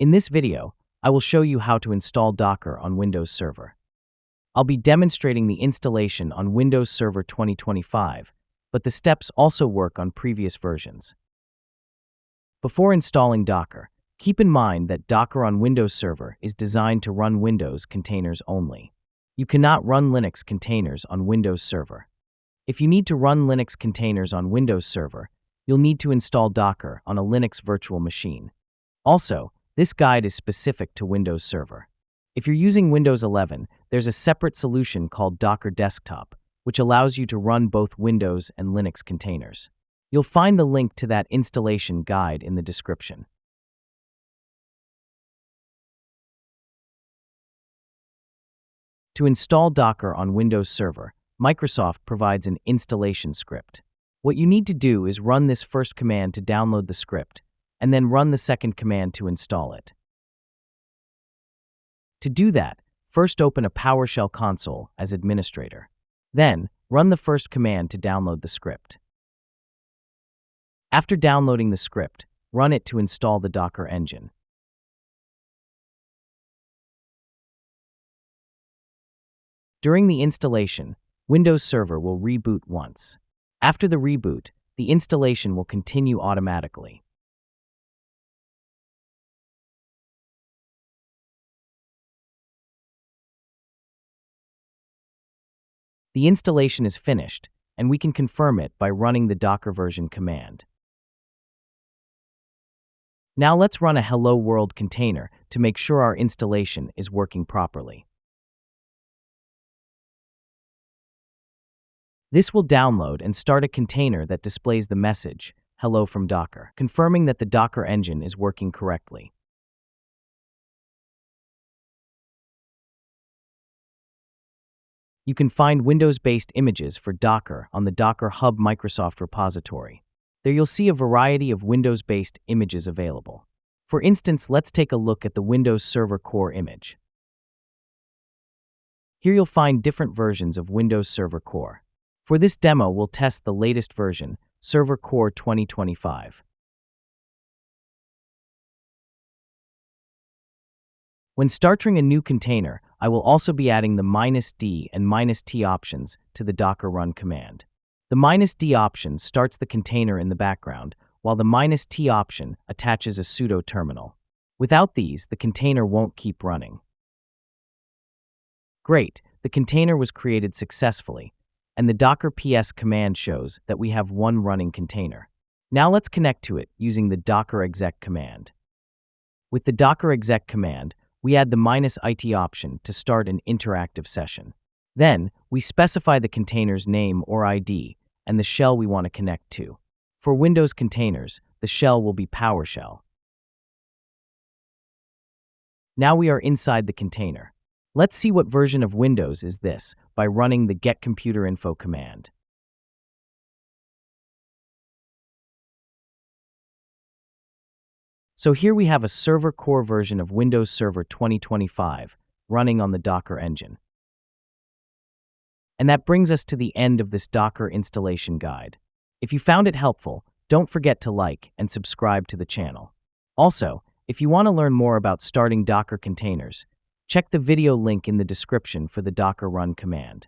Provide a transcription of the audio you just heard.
In this video, I will show you how to install Docker on Windows Server. I'll be demonstrating the installation on Windows Server 2025, but the steps also work on previous versions. Before installing Docker, keep in mind that Docker on Windows Server is designed to run Windows containers only. You cannot run Linux containers on Windows Server. If you need to run Linux containers on Windows Server, you'll need to install Docker on a Linux virtual machine. Also, this guide is specific to Windows Server. If you're using Windows 11, there's a separate solution called Docker Desktop, which allows you to run both Windows and Linux containers. You'll find the link to that installation guide in the description. To install Docker on Windows Server, Microsoft provides an installation script. What you need to do is run this first command to download the script, and then run the second command to install it. To do that, first open a PowerShell console as administrator. Then, run the first command to download the script. After downloading the script, run it to install the Docker engine. During the installation, Windows Server will reboot once. After the reboot, the installation will continue automatically. The installation is finished, and we can confirm it by running the Docker version command. Now let's run a Hello World container to make sure our installation is working properly. This will download and start a container that displays the message, Hello from Docker, confirming that the Docker engine is working correctly. You can find Windows-based images for Docker on the Docker Hub Microsoft repository. There you'll see a variety of Windows-based images available. For instance, let's take a look at the Windows Server Core image. Here you'll find different versions of Windows Server Core. For this demo, we'll test the latest version, Server Core 2025. When starting a new container, I will also be adding the -d and -t options to the Docker run command. The -d option starts the container in the background, while the -t option attaches a sudo terminal. Without these, the container won't keep running. Great, the container was created successfully, and the Docker ps command shows that we have one running container. Now let's connect to it using the docker exec command. With the docker exec command, we add the -it option to start an interactive session. Then, we specify the container's name or ID and the shell we want to connect to. For Windows containers, the shell will be PowerShell. Now we are inside the container. Let's see what version of Windows is this by running the getComputerInfo command. So here we have a Server Core version of Windows Server 2025 running on the Docker engine. And that brings us to the end of this Docker installation guide. If you found it helpful, don't forget to like and subscribe to the channel. Also, if you want to learn more about starting Docker containers, check the video link in the description for the Docker run command.